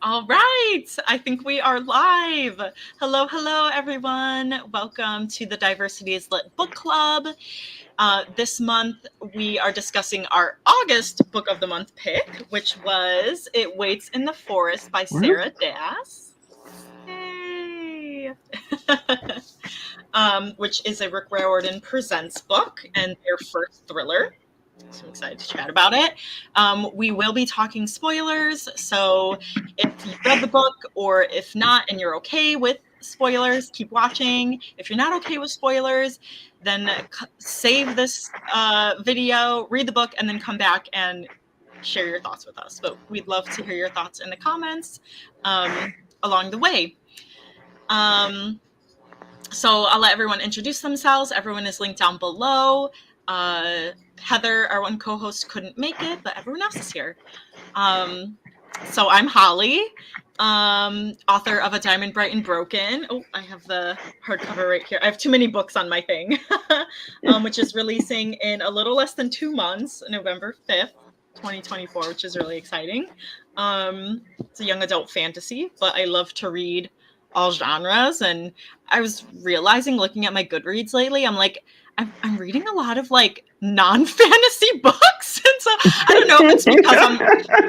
All right, I think we are live. Hello, everyone. Welcome to the Diversity is Lit Book Club. This month, we are discussing our August Book of the Month pick, which was It Waits in the Forest by Sarah Dass. Yay! Which is a Rick Riordan Presents book and their first thriller. So I'm excited to chat about it. We will be talking spoilers, so if you've read the book or if not and you're okay with spoilers, keep watching. If you're not okay with spoilers, then save this video, read the book, and then come back and share your thoughts with us. But we'd love to hear your thoughts in the comments along the way. So I'll let everyone introduce themselves. Everyone is linked down below. Heather, our one co-host, couldn't make it, but everyone else is here. So I'm Holly, author of A Diamond Bright and Broken. Oh, I have the hardcover right here. I have too many books on my thing, which is releasing in a little less than 2 months, November 5th, 2024, which is really exciting. It's a young adult fantasy, but I love to read all genres. And I was realizing, looking at my Goodreads lately, I'm like, I'm reading a lot of like non-fantasy books, and so I don't know if it's because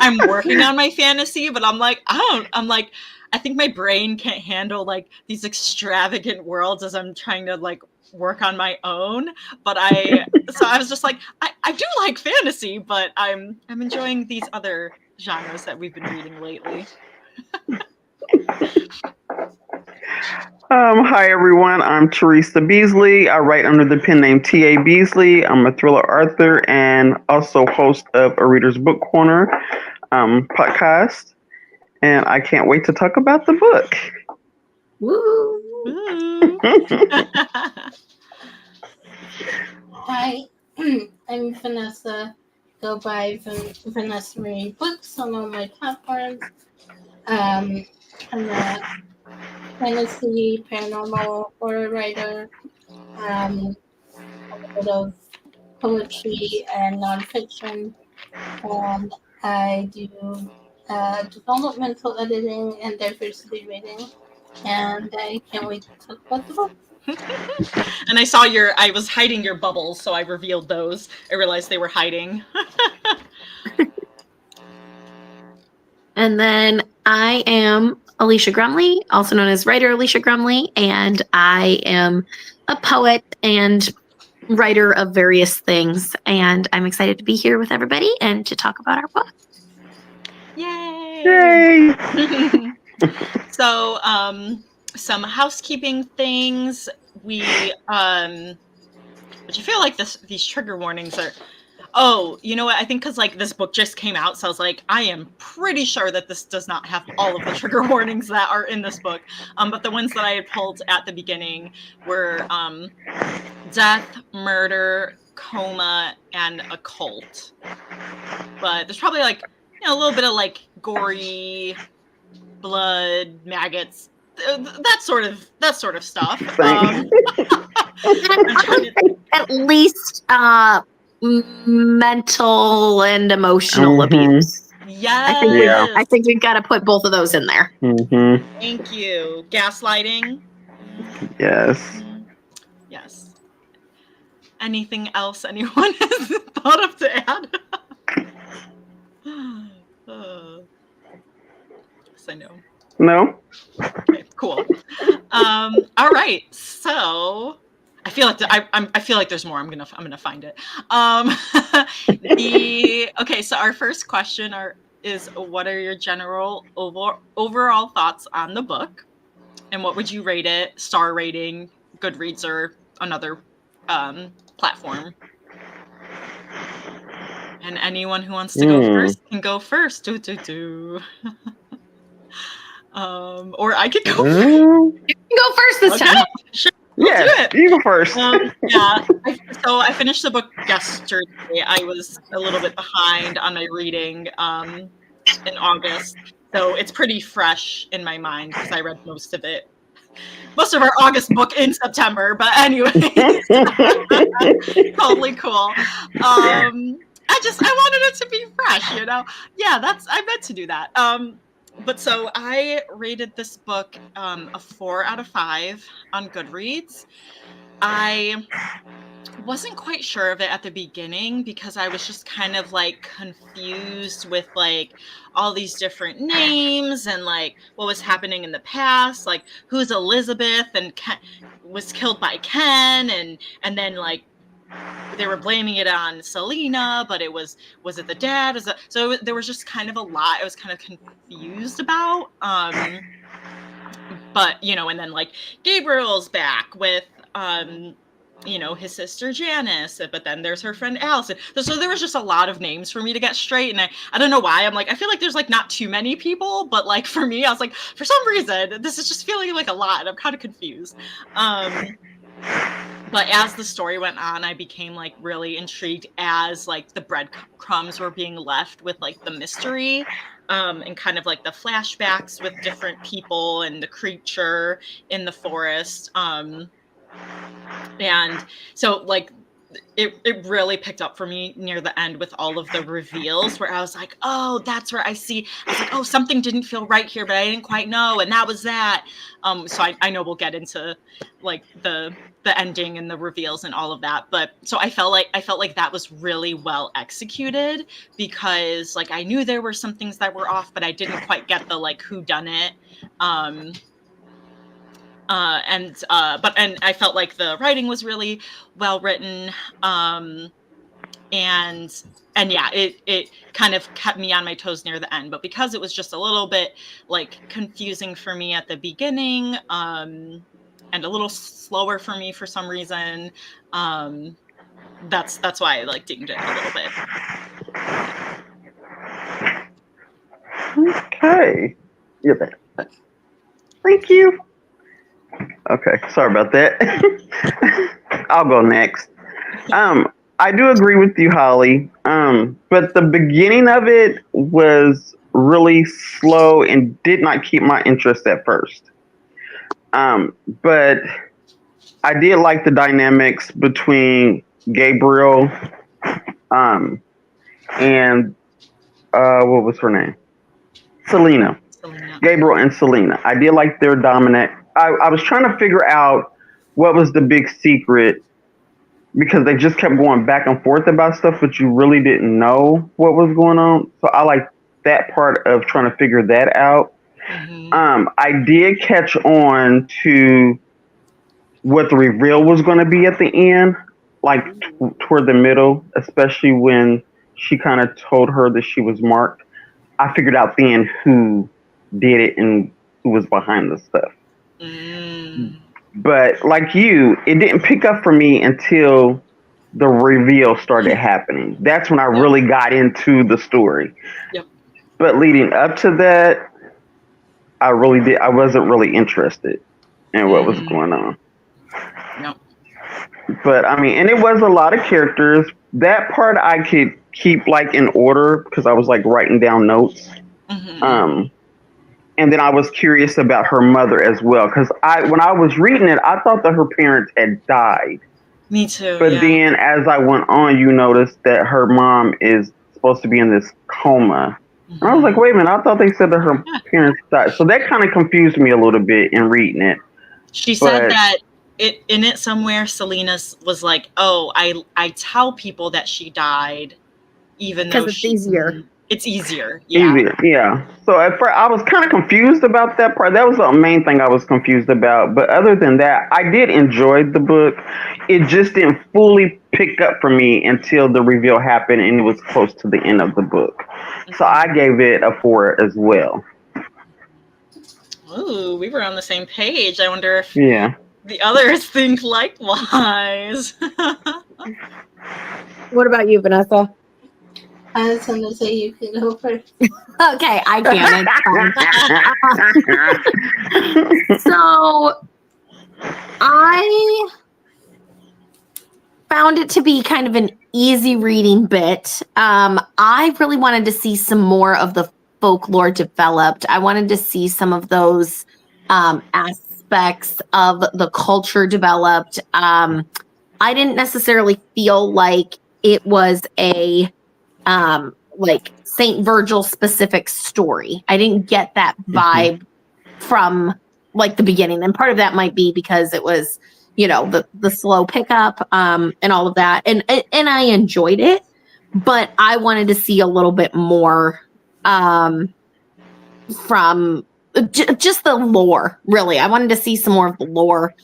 I'm working on my fantasy, but I'm like I think my brain can't handle like these extravagant worlds as I'm trying to like work on my own. But I was just like, I do like fantasy, but I'm enjoying these other genres that we've been reading lately. Hi everyone, I'm Teresa Beasley. I write under the pen name T.A. Beasley. I'm a thriller author and also host of A Reader's Book Corner podcast. And I can't wait to talk about the book. Woo! Hi, I'm Vanessa. Go by Vanessa Marie Books on all my platforms. I'm a fantasy, paranormal, horror writer, a bit of poetry and nonfiction. I do developmental editing and diversity rating, and I can't wait to talk about the book. And I was hiding your bubbles, so I revealed those. I realized they were hiding. And then I am Alicia Grumley, also known as writer Alicia Grumley, and I am a poet and writer of various things. And I'm excited to be here with everybody and to talk about our book. Yay! So, some housekeeping things. Which I feel like these trigger warnings are. Oh, you know what? I think because like this book just came out, so I was like, I am pretty sure that this does not have all of the trigger warnings that are in this book. But the ones that I had pulled at the beginning were death, murder, coma, and occult. But there's probably like a little bit of like gory, blood, maggots, that sort of stuff. At least mental and emotional abuse. Yes. I think we've got to put both of those in there. Mm-hmm. Thank you. Gaslighting. Yes. Yes. Anything else anyone has thought of to add? Yes, I know. No. Okay, cool. All right. So I feel like there's more. I'm gonna find it. Okay. So our first question is what are your general overall thoughts on the book, and what would you rate it? Star rating, Goodreads, or another platform. And anyone who wants to go first can go first. Or I could go first. You can go first this time. Sure. Yes, you go first. Yeah. So I finished the book yesterday. I was a little bit behind on my reading in August. So it's pretty fresh in my mind because I read most of our August book in September. But anyway, totally cool. I wanted it to be fresh, Yeah, I meant to do that. But so I rated this book a 4 out of 5 on Goodreads. I wasn't quite sure of it at the beginning because I was just kind of like confused with like all these different names and like what was happening in the past, like who's Elizabeth and Ken was killed by Ken, and then like they were blaming it on Selena, but was it the dad? There was just kind of a lot I was kind of confused about. But and then like Gabriel's back with his sister Janice, but then there's her friend Allison. So there was just a lot of names for me to get straight, and I don't know why. I'm like, I feel like there's like not too many people, but like for me, I was like, for some reason, this is just feeling like a lot, and I'm kind of confused. But as the story went on, I became like really intrigued as like the breadcrumbs were being left with like the mystery, and kind of like the flashbacks with different people and the creature in the forest. And so like it really picked up for me near the end with all of the reveals where I was like, oh, that's where I was like, oh, something didn't feel right here, but I didn't quite know. And that was that. So I know we'll get into like the ending and the reveals and all of that. But so I felt like that was really well executed because like I knew there were some things that were off, but I didn't quite get the like who done it. And I felt like the writing was really well written. And yeah, it kind of kept me on my toes near the end, but because it was just a little bit like confusing for me at the beginning, and a little slower for me for some reason, that's why I like dinged it a little bit. Okay. You're there. Thank you. Okay, sorry about that. I'll go next. I do agree with you, Holly. But the beginning of it was really slow and did not keep my interest at first. But I did like the dynamics between Gabriel, and what was her name? Selena. Gabriel and Selena. I did like their dominant. I was trying to figure out what was the big secret because they just kept going back and forth about stuff, but you really didn't know what was going on. So I like that part of trying to figure that out. Mm-hmm. I did catch on to what the reveal was going to be at the end, like toward the middle, especially when she kind of told her that she was marked. I figured out then who did it and who was behind the stuff. Mm. But like you, it didn't pick up for me until the reveal started happening. That's when I really got into the story. Yep. But leading up to that, I wasn't really interested in what was going on. No. But I mean, and it was a lot of characters. That part I could keep like in order because I was like writing down notes. Mm-hmm. And then I was curious about her mother as well because when I was reading it, I thought that her parents had died. Me too. But then as I went on, you noticed that her mom is supposed to be in this coma. Mm-hmm. And I was like, wait a minute, I thought they said that her parents died. So that kind of confused me a little bit in reading it. She said that in it somewhere, Selena's was like, oh, I tell people that she died, even though it's easier. It's easier. Yeah. Easier, yeah. So at first, I was kind of confused about that part. That was the main thing I was confused about. But other than that, I did enjoy the book. It just didn't fully pick up for me until the reveal happened and it was close to the end of the book. So I gave it a 4 as well. Ooh, we were on the same page. I wonder if the others think likewise. What about you, Vanessa? I was going to say you can go first. Okay, I can. So I found it to be kind of an easy reading bit. I really wanted to see some more of the folklore developed. I wanted to see some of those aspects of the culture developed. I didn't necessarily feel like it was a like Saint Virgil specific story. I didn't get that vibe from like the beginning. And part of that might be because it was, the slow pickup and all of that. And I enjoyed it, but I wanted to see a little bit more from just the lore, really. I wanted to see some more of the lore.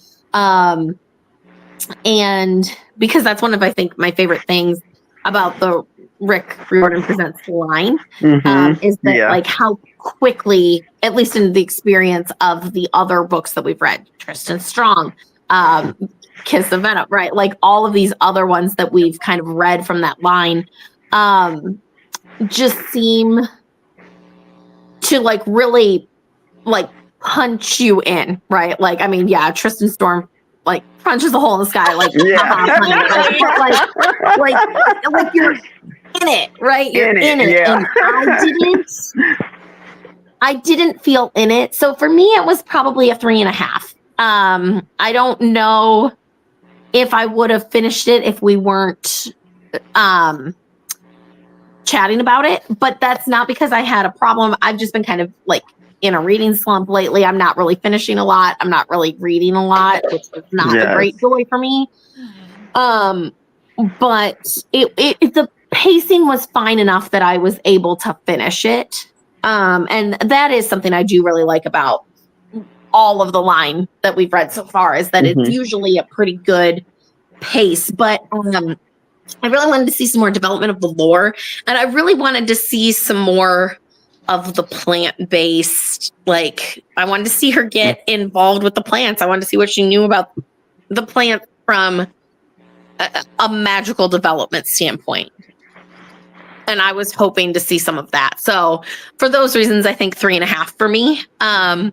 And because that's one of, I think, my favorite things about the Rick Riordan Presents line is that like how quickly, at least in the experience of the other books that we've read, Tristan Strong, Kiss of Venom, right? Like all of these other ones that we've kind of read from that line just seem to like really like punch you in, right? Like, I mean, yeah, Tristan Storm like punches a hole in the sky, like, like you're in it, right? You're in it. Yeah. And I didn't feel in it. So for me, it was probably a 3.5. I don't know if I would have finished it if we weren't chatting about it, but that's not because I had a problem. I've just been kind of like in a reading slump lately. I'm not really finishing a lot. I'm not really reading a lot, which is not a great joy for me. But the pacing was fine enough that I was able to finish it. And that is something I do really like about all of the line that we've read so far, is that it's usually a pretty good pace. But I really wanted to see some more development of the lore, and I really wanted to see some more of the plant-based, like I wanted to see her get involved with the plants. I wanted to see what she knew about the plant from a magical development standpoint. And I was hoping to see some of that. So for those reasons, I think 3.5 for me. And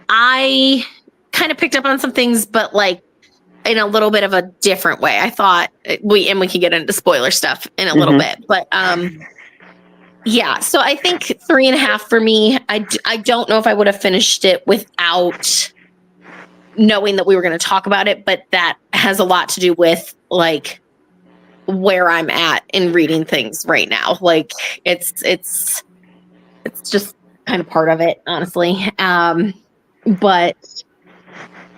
I kind of picked up on some things, but like in a little bit of a different way. I thought we can get into spoiler stuff in a little bit, but yeah, so I think 3.5 for me. I don't know if I would have finished it without knowing that we were going to talk about it, but that has a lot to do with like where I'm at in reading things right now. Like it's just kind of part of it, honestly. But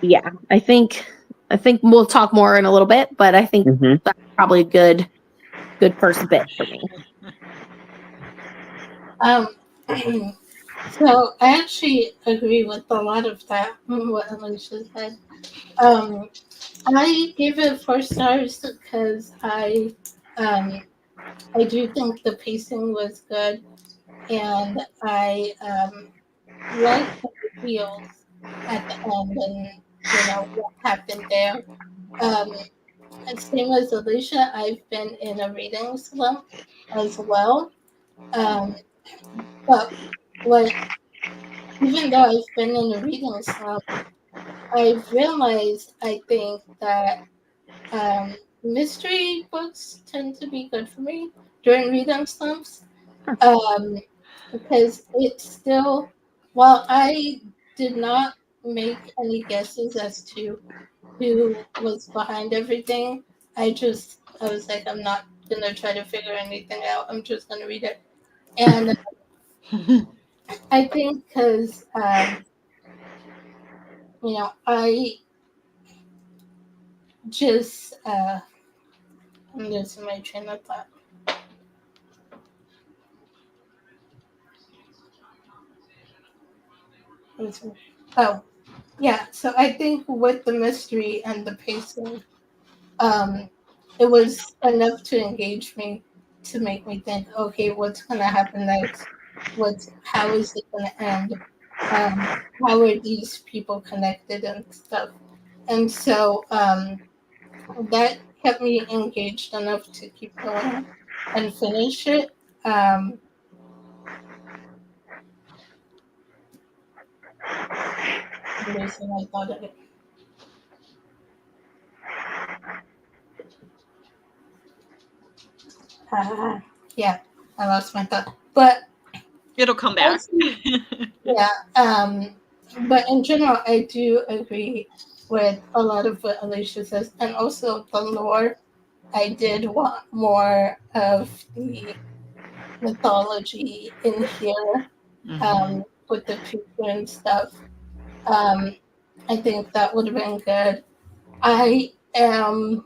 yeah, I think we'll talk more in a little bit, but I think that's probably a good first bit for me. So I actually agree with a lot of that, what Alicia said. I give it 4 stars because I do think the pacing was good, and I like the reveals at the end and what happened there. And same as Alicia, I've been in a reading slump as well. But even though I've been in a reading slump, I've realized, I think, that mystery books tend to be good for me during reading slumps. Because it's still, while I did not make any guesses as to who was behind everything, I was like, I'm not going to try to figure anything out. I'm just going to read it. And I think because, I just, I'm losing my train of thought. Oh, yeah. So I think with the mystery and the pacing, it was enough to engage me, to make me think, okay, what's going to happen next? How is it going to end? How are these people connected and stuff? And so that kept me engaged enough to keep going and finish it. Losing my thought of it. Yeah, I lost my thought. But it'll come back. Yeah. But in general, I do agree with a lot of what Alicia says, and also the lore. I did want more of the mythology in here, Mhm. with the future and stuff. I think that would have been good. I am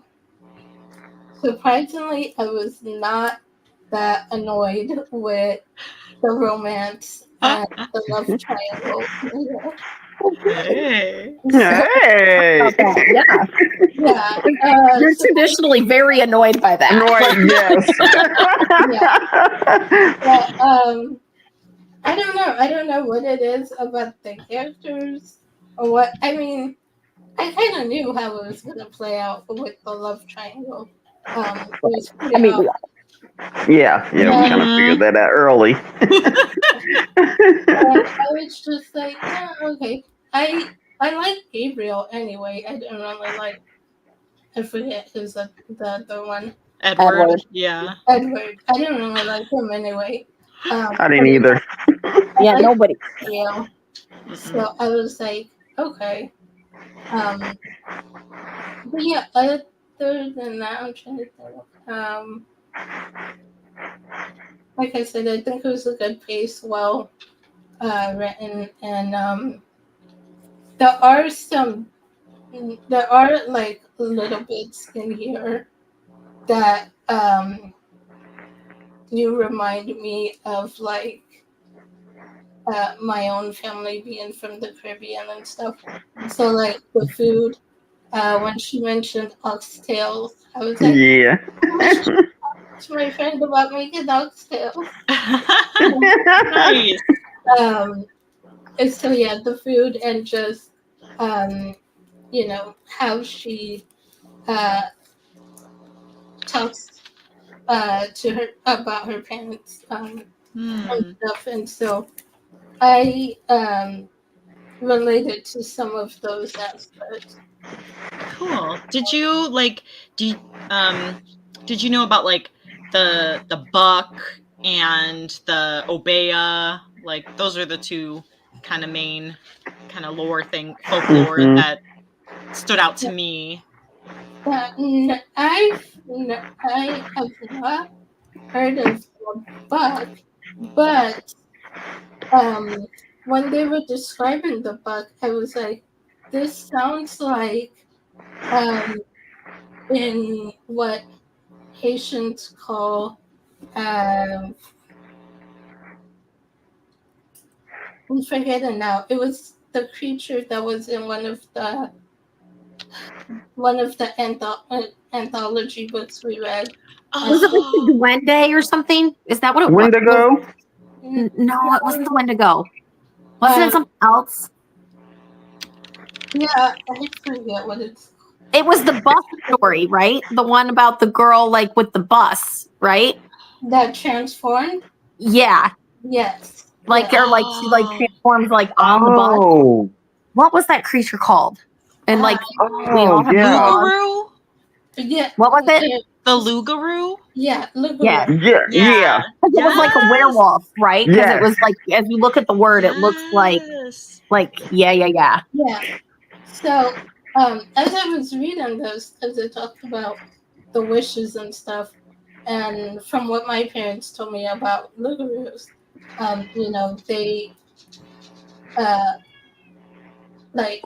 surprisingly, I was not that annoyed with the romance and the love triangle. Hey. So, Hey. Yeah. yeah, You're so, traditionally very annoyed by that. Right, yes. but, I don't know. I don't know what it is about the characters or what. I mean, I kind of knew how it was going to play out with the love triangle. It was pretty I mean, obvious. Yeah, we kind of figured that out early. And I was just like, yeah, okay. I like Gabriel anyway. I don't really like. I forget who's the other one. Edward. Yeah. Edward. I didn't really like him anyway. I didn't either. I yeah, like nobody. Gabriel. Mm-mm. So I was like, okay. But yeah, other than that, I'm trying to think. Like I said, I think it was a good pace, well written, and there are like little bits in here that do remind me of like my own family being from the Caribbean and stuff. So like the food, when she mentioned oxtails, I was like, Yeah. I should talk to my friend about making oxtails. Nice. And so yeah, the food and just how she talks to her about her parents and stuff, and so I related to some of those aspects. Cool. Did you did you know about like the buck and the obeah? Like those are the two kind of main kind of folklore Mhm. that stood out to me. I have not heard of the buck, but when they were describing the buck, I was like, this sounds like in what Haitians call I'm forgetting now. It was the creature that was in one of the anthology books we read. Was it like the Duende or something? Is that what it was? Wendigo? No, it wasn't the Wendigo. Wasn't it something else? Yeah, I forget what it's. It was the bus story, right? The one about the girl like with the bus, right? That transformed? Yeah. Yes. Like yes. or like she like transforms like on the bus. Oh. What was that creature called? And like we all have yeah. dogs. Lugaroo? Yeah. What was it? The Lugaroo? Yeah, look Yeah. Yeah. It was like a werewolf, right? Because Yes. it was like as you look at the word, it looks like yeah. Yeah. So as I was reading those, as it talked about the wishes and stuff, and from what my parents told me about Lugaroos, they like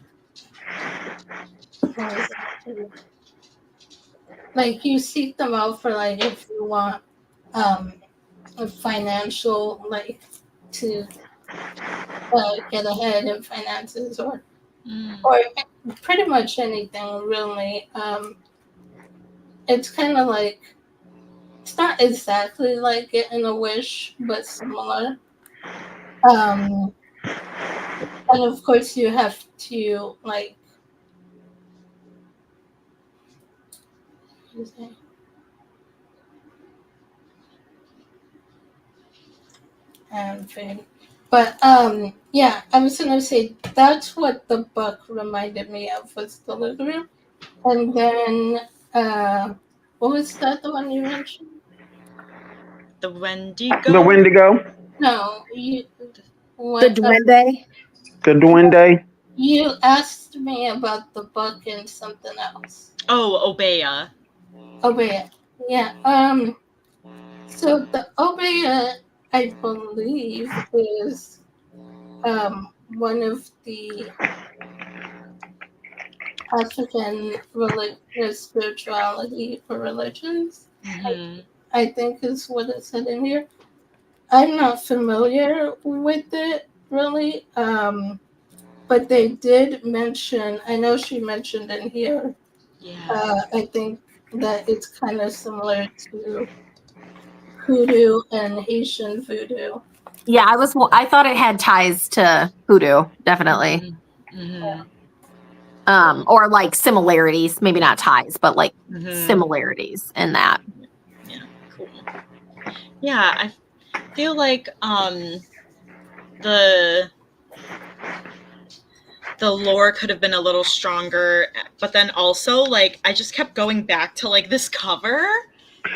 what was it? Like you seek them out for like if you want a financial like to get ahead in finances or pretty much anything really. It's kind of like it's not exactly like getting a wish, but similar. And of course, you have to like. But yeah, I was gonna say that's what the book reminded me of was the Lugaroo, and then what was the other one you mentioned? The Wendigo? The Wendigo? No, The Duende? The Duende? You asked me about the book and something else. Oh, obeah. Obeah. Yeah. So the obeah, I believe, is one of the African spirituality for religions. Mhm. I think is what it said in here. I'm not familiar with it really, but they did mention. I know she mentioned in here. Yeah. I think that it's kind of similar to hoodoo and Haitian voodoo. Yeah, I thought it had ties to hoodoo, definitely. Mhm. Or like similarities, maybe not ties, but like Mhm. similarities in that. Yeah. Cool. Yeah, I feel like the lore could have been a little stronger, but then also like I just kept going back to like this cover,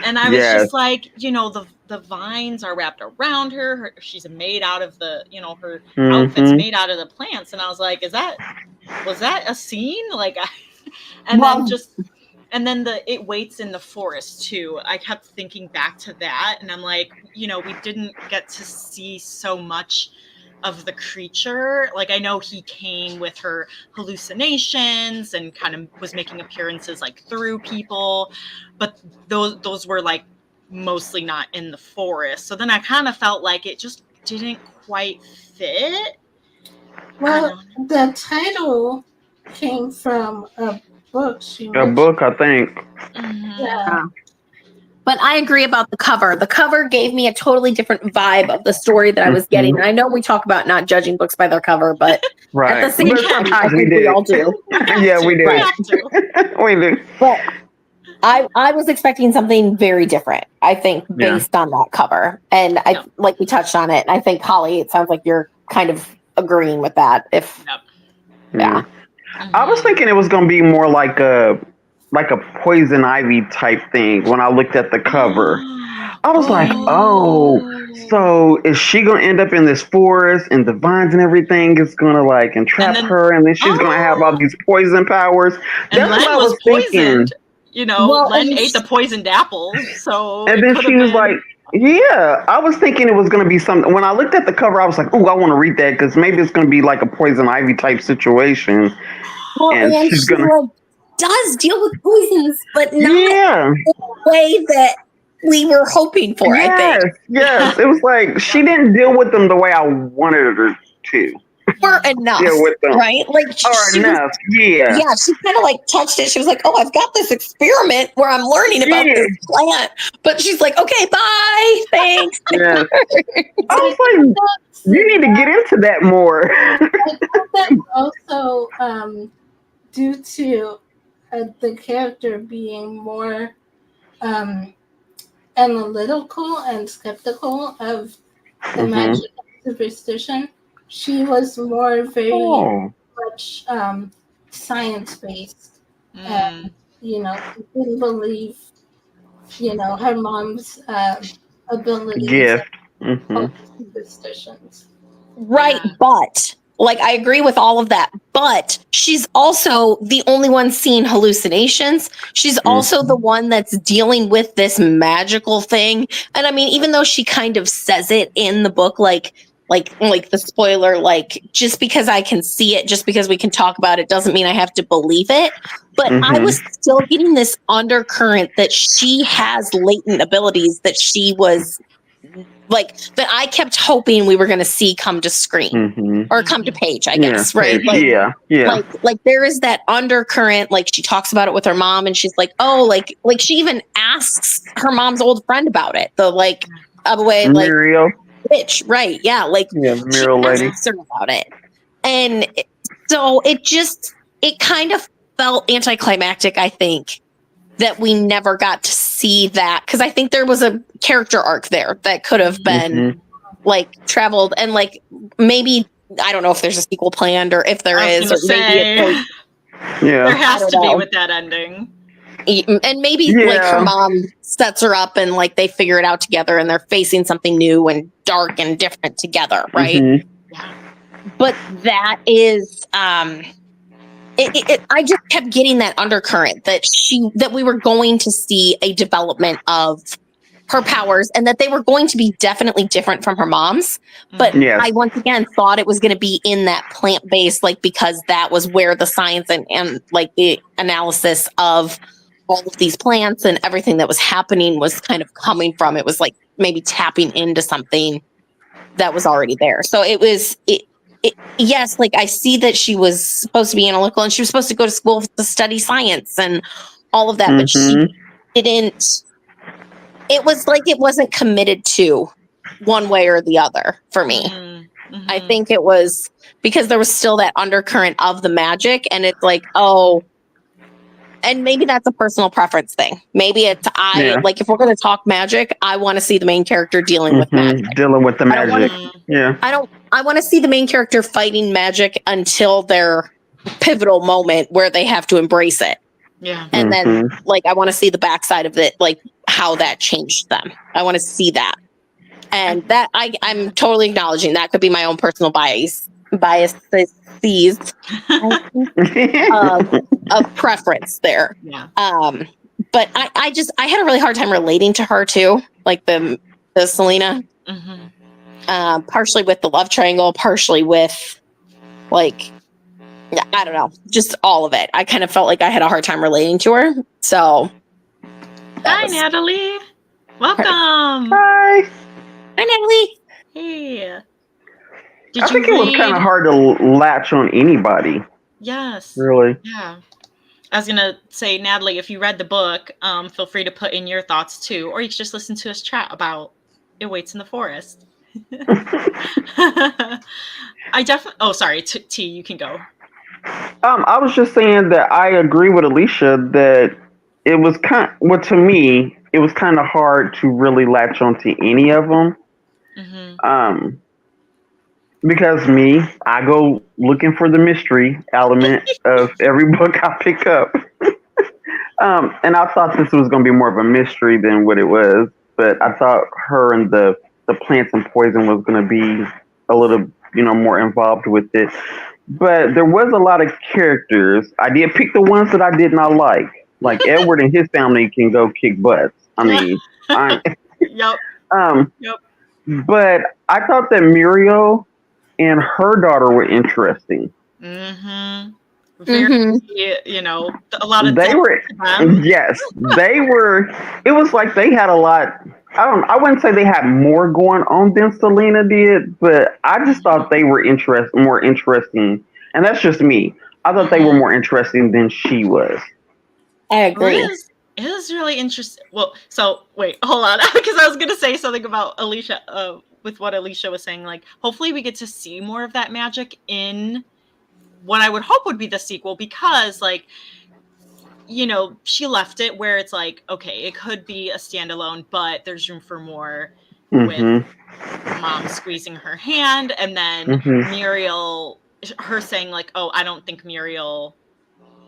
and I was Yes. just like, you know, the vines are wrapped around her. She's made out of the, you know, her outfit's made out of the plants, and I was like, was that a scene? Like, and Well, then just. And then it waits in the forest too. I kept thinking back to that, and I'm like, you know, we didn't get to see so much of the creature. Like, I know he came with her hallucinations and kind of was making appearances like through people, but those were like mostly not in the forest. So then I kind of felt like it just didn't quite fit. Well, the title came from a book she A mentioned. book, I think. Yeah. but I agree about the cover. The cover gave me a totally different vibe of the story that I was getting. And I know we talk about not judging books by their cover, but Right. at the same But time, I sometimes we think we do. all do. Yeah, we do. We have to. We do. But I was expecting something very different, I think, based on that cover. And I like we touched on it. And I think, Holly, it sounds like you're kind of agreeing with that. Yeah. I was thinking it was going to be more like a poison ivy type thing when I looked at the cover. I was like, so is she going to end up in this forest and the vines and everything is going to like entrap her, and then she's going to have all these poison powers? And That's Len what I was was thinking. poisoned. You know, Len ate the poisoned apples, so and then she was like, yeah, I was thinking it was going to be something. When I looked at the cover, I was like, oh, I want to read that because maybe it's going to be like a poison ivy type situation. Well, and she's she going to does deal with poisons, but not yeah. in the way that we were hoping for, I think. Yes. It was like she didn't deal with them the way I wanted her to. Or enough, deal with them. right? Like enough, yeah. Yeah, she kind of like touched it. She was like, oh, I've got this experiment where I'm learning about this plant. But she's like, okay, bye, thanks. Yeah. I was like, you need to get into that more. I think that's also due to the character being more analytical and skeptical of the magic and superstition. She was more very much science-based, and didn't believe her mom's abilities Gift. and superstitions. Right, but like I agree with all of that, but she's also the only one seeing hallucinations. She's also the one that's dealing with this magical thing. And I mean, even though she kind of says it in the book, like the spoiler, like just because I can see it, just because we can talk about it, doesn't mean I have to believe it. But I was still getting this undercurrent that she has latent abilities that she was like, that I kept hoping we were going to see come to screen or come to page, I guess. Right. Like, Like there is that undercurrent. Like she talks about it with her mom and she's like, oh, like she even asks her mom's old friend about it. The like, way, like, Muriel. Bitch, right? Yeah, like Muriel lady. Asks her about it, and so it kind of felt anticlimactic. I think that we never got to see that because I think there was a character arc there that could have been like traveled and like maybe I don't know if there's a sequel planned or if there is, or maybe there has to be with that ending. And maybe like her mom sets her up and like they figure it out together and they're facing something new and dark and different together, right? But that is I just kept getting that undercurrent that we were going to see a development of her powers, and that they were going to be definitely different from her mom's. But Yes. I once again thought it was going to be in that plant-based, like, because that was where the science and like the analysis of all of these plants and everything that was happening was kind of coming from. It was like maybe tapping into something that was already there. So it was, yes, like I see that she was supposed to be analytical and she was supposed to go to school to study science and all of that, but she didn't. It was like it wasn't committed to one way or the other for me. I think it was because there was still that undercurrent of the magic, and it's like, oh, and maybe that's a personal preference thing. Maybe it's like if we're going to talk magic, I want to see the main character dealing with magic. Dealing with the magic. I want to see the main character fighting magic until their pivotal moment where they have to embrace it. Yeah. And then like I want to see the backside of it, like how that changed them. I want to see that. And that I'm totally acknowledging that could be my own personal biases of preference there. Yeah. But I had a really hard time relating to her too, like the Selena. Partially with the love triangle, partially with like, I don't know, just all of it. I kind of felt like I had a hard time relating to her. So hi, Natalie. Welcome. Hi. Hi, Natalie. Hey. I think it was kind of hard to latch on anybody. Yes. Really? Yeah. I was going to say, Natalie, if you read the book, feel free to put in your thoughts too, or you can just listen to us chat about It Waits in the Forest. I definitely, oh, sorry, T, you can go. I was just saying that I agree with Alicia that it was to me, it was kind of hard to really latch onto any of them. Because I go looking for the mystery element of every book I pick up. And I thought this was going to be more of a mystery than what it was. But I thought her and the plants and poison was going to be a little, more involved with it. But there was a lot of characters. I did pick the ones that I did not like. Like Edward and his family can go kick butts. I mean, Yep. But I thought that Muriel and her daughter were interesting. Very, a lot of they were. Yes, they were. It was like they had a lot. I wouldn't say they had more going on than Selena did, but I just thought they were more interesting. And that's just me. I thought they were more interesting than she was. I agree. It is really interesting. Well, so wait, hold on, because I was going to say something about Alicia, with what Alicia was saying. Like, hopefully we get to see more of that magic in what I would hope would be the sequel, because, like, she left it where it's like, okay, it could be a standalone, but there's room for more with mom squeezing her hand, and then Muriel, her saying like, oh, I don't think Muriel,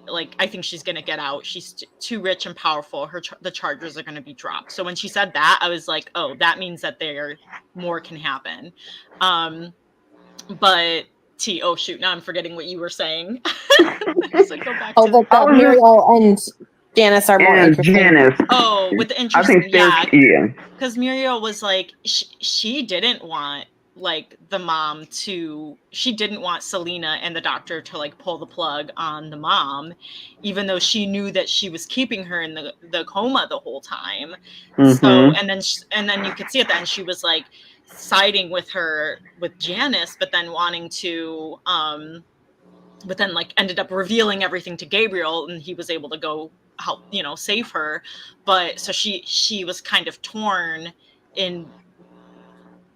like, I think she's going to get out. She's too rich and powerful. The charges are going to be dropped. So when she said that, I was like, oh, that means that more can happen. But oh shoot, now I'm forgetting what you were saying. So go back that Muriel and Janice are more interesting. Janice. Oh, with the interesting, I think because Muriel was like, she didn't want like the mom she didn't want Selena and the doctor to like pull the plug on the mom, even though she knew that she was keeping her in the coma the whole time. So and then you could see at the end she was like siding with Janice, but then wanting to but then like ended up revealing everything to Gabriel, and he was able to go help save her. But so she was kind of torn in,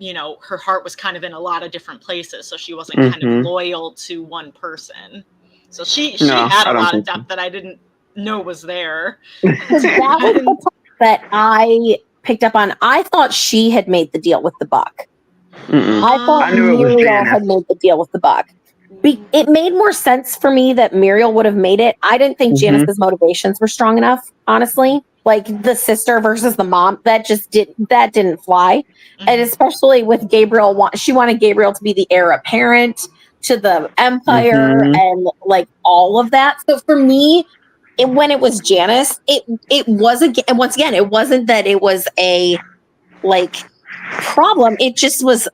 her heart was kind of in a lot of different places, so she wasn't kind of loyal to one person. So she had a lot of depth that I didn't know was there. That was the part that I picked up on. I thought she had made the deal with the buck. I thought Muriel had made the deal with the buck. It made more sense for me that Muriel would have made it. I didn't think Janice's motivations were strong enough, honestly. Like the sister versus the mom, that didn't fly. And especially with Gabriel, she wanted Gabriel to be the heir apparent to the empire and like all of that. So for me, when it was Janice, it was, again, once again, it wasn't that it was a like problem. It just was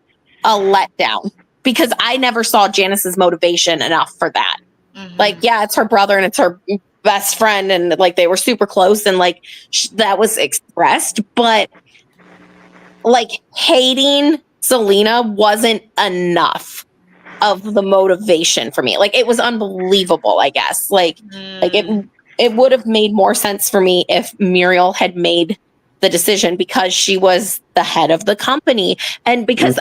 a letdown because I never saw Janice's motivation enough for that. Mhm. Like, yeah, it's her brother and it's her best friend, and like they were super close, and like that was expressed, but like hating Selena wasn't enough of the motivation for me. Like, it was unbelievable, I guess. Like it would have made more sense for me if Muriel had made the decision because she was the head of the company, and because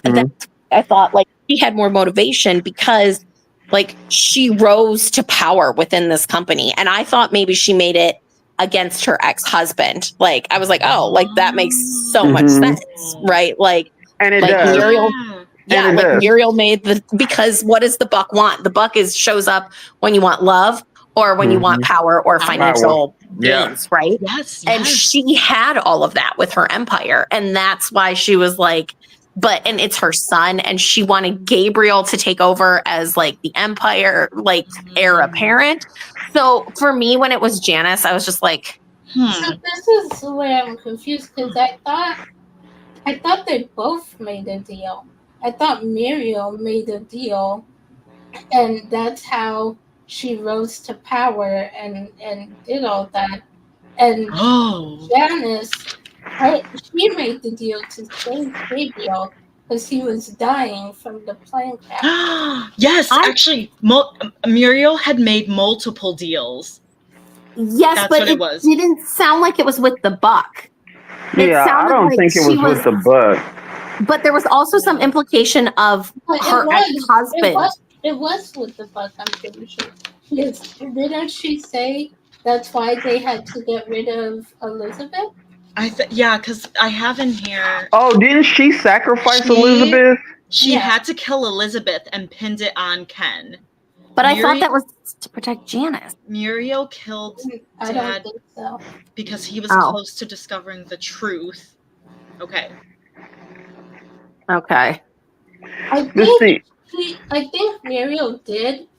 I thought like she had more motivation because like she rose to power within this company, and I thought maybe she made it against her ex-husband. Like, I was like, oh, like that makes so much sense, right? Like, and it like does. Muriel, yeah, And it like does. Muriel made the, because what does the buck want? The buck shows up when you want love or when you want power or financial gains, right? Yes, And she had all of that with her empire, and that's why she was like, and it's her son, and she wanted Gabriel to take over as like the empire, like heir apparent. So for me, when it was Janice, I was just like, So this is where I'm confused because I thought they both made a deal. I thought Muriel made a deal, and that's how she rose to power and did all that. And Janice, she made the deal to save Gabriel because he was dying from the plane crash. Yes, actually, Muriel had made multiple deals. Yes, That's but what it was. Didn't sound like it was with the buck. Yeah, I don't think it was with the buck. But there was also some implication of her ex-husband. It was with the buck, I'm pretty sure. Yes, didn't she say that's why they had to get rid of Elizabeth? Yeah, because I have in here. Oh, didn't she sacrifice Elizabeth? She had to kill Elizabeth and pinned it on Ken. But I thought that was to protect Janice. Muriel killed I Dad don't think so. because he was close to discovering the truth. Okay. Okay. I think Muriel did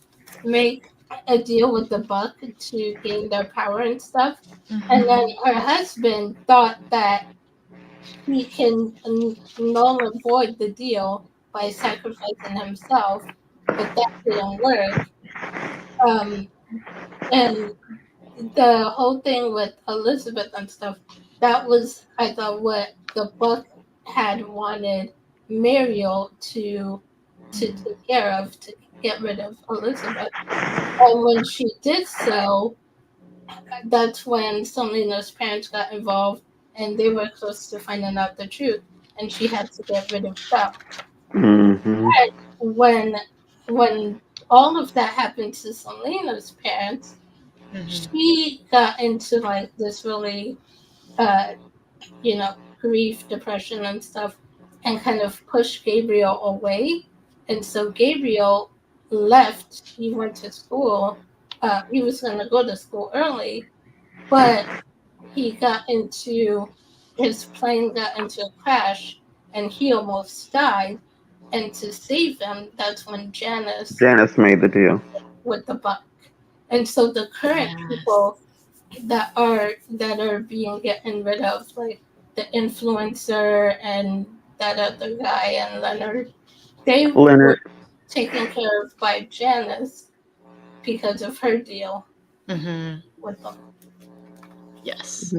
make a deal with the buck to gain their power and stuff. And then her husband thought that he can null and void the deal by sacrificing himself, but that didn't work. And the whole thing with Elizabeth and stuff, that was, I thought, what the book had wanted Muriel to take care of, to get rid of Elizabeth. And when she did so, that's when Selena's parents got involved, and they were close to finding out the truth, and she had to get rid of them. And when all of that happened to Selena's parents, she got into like this really, grief, depression, and stuff, and kind of pushed Gabriel away. And so Gabriel left. He went to school. He was going to go to school early, but his plane got into a crash, and he almost died. And to save him, that's when Janice made the deal with the buck. And so the current people that are being gotten rid of, like the influencer and that other guy and Leonard, they were taken care of by Janice because of her deal with them. Yes.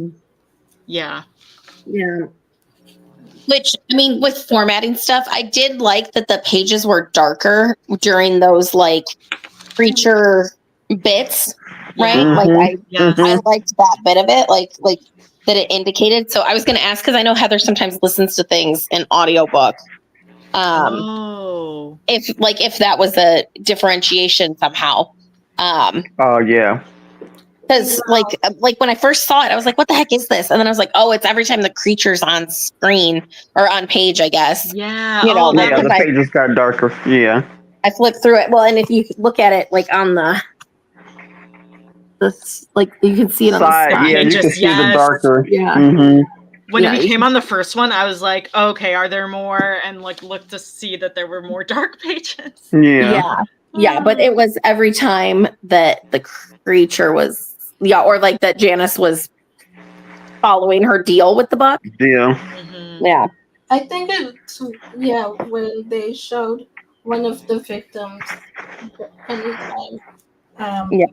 Yeah. Which, I mean, with formatting stuff, I did like that the pages were darker during those like creature bits, right? Like I liked that bit of it, like that it indicated. So I was going to ask, because I know Heather sometimes listens to things in audiobook. If that was a differentiation somehow. Oh yeah. Because like when I first saw it, I was like, what the heck is this? And then I was like, oh, it's every time the creature's on screen or on page, I guess. Yeah. The pages got darker. Yeah. I flipped through it. Well, and if you look at it like on the like you can see it on the side. Yeah, you can see the darker. Yeah. When we came on the first one, I was like, okay, are there more? And like looked to see that there were more dark pages. Yeah, but it was every time that the creature was or like that Janice was following her deal with the buck. Yeah. Yeah. I think it's when they showed one of the victims anytime. Yeah.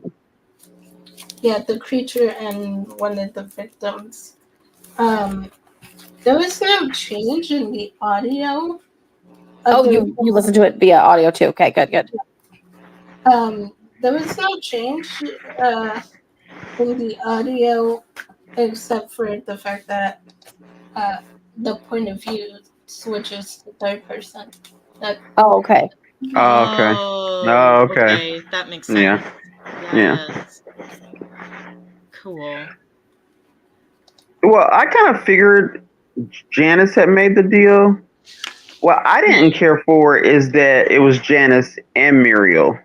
Yeah, the creature and one of the victims. There was no change in the audio. Oh, you listened to it via audio too. Okay, good. There was no change in the audio except for the fact that the point of view switches to third person. Oh, okay. Oh, okay. Oh, okay. Okay, that makes sense. Yeah. Yeah. Yes. Cool. Well, I kind of figured Janice had made the deal. What I didn't care for is that it was Janice and Muriel.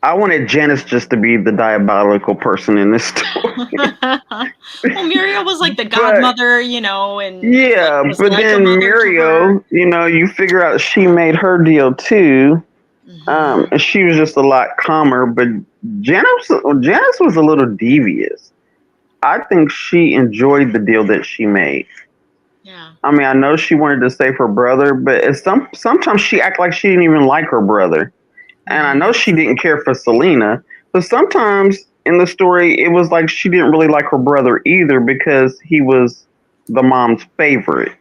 I wanted Janice just to be the diabolical person in this story. Well, Muriel was like the godmother, you know, and yeah, was but like a then mother to Muriel, her. you know, you figure out she made her deal too, and she was just a lot calmer. But Janice was a little devious. I think she enjoyed the deal that she made. Yeah. I mean, I know she wanted to save her brother, but sometimes she acted like she didn't even like her brother. And I know she didn't care for Selena, but sometimes in the story, it was like she didn't really like her brother either because he was the mom's favorite.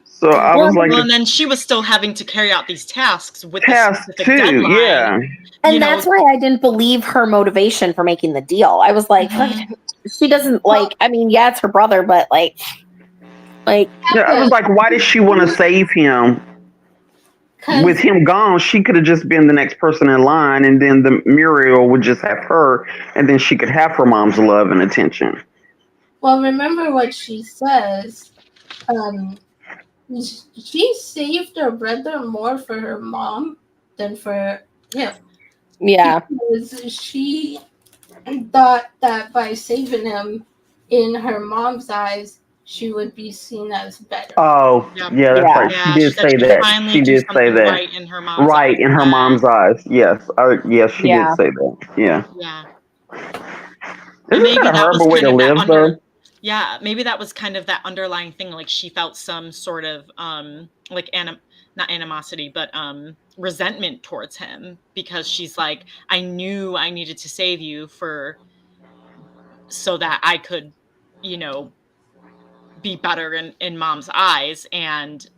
So I was like, well, and then she was still having to carry out these tasks with tasks the too, deadline. yeah. And that's why I didn't believe her motivation for making the deal. I was like, she doesn't like. I mean, yeah, it's her brother, but like. Yeah, I was like, why did she want to save him? With him gone, she could have just been the next person in line, and then the Muriel would just have her, and then she could have her mom's love and attention. Well, remember what she says. She saved her brother more for her mom than for him. Yeah. Because she thought that by saving him, in her mom's eyes, she would be seen as better. Oh, yeah, that's right. Yeah, She did say that. She did say that. Right in her mom's eyes. Right in her mom's eyes. Yes. Yes, she did say that. Yeah. Yeah. Isn't Maybe that a that was horrible way kind to of live, though? Yeah, maybe that was kind of that underlying thing. Like she felt some sort of like not animosity, but resentment towards him because she's like, I knew I needed to save you so that I could, you know, be better in mom's eyes, and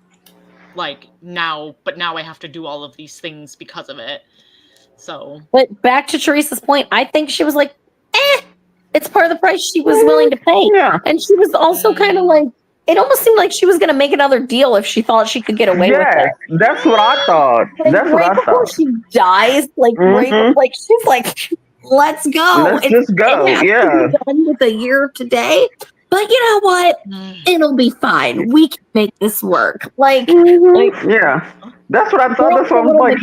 like now I have to do all of these things because of it. So, but back to Teresa's point, I think she was like, it's part of the price she was willing to pay. Yeah. And she was also kind of like, it almost seemed like she was going to make another deal if she thought she could get away with it. That's what I thought. Like, That's what I before thought. she dies, like she's like, let's go. Let's just go. Yeah. Done with a year today. But you know what? It'll be fine. We can make this work. Like, yeah. That's what I thought. That's what I was like.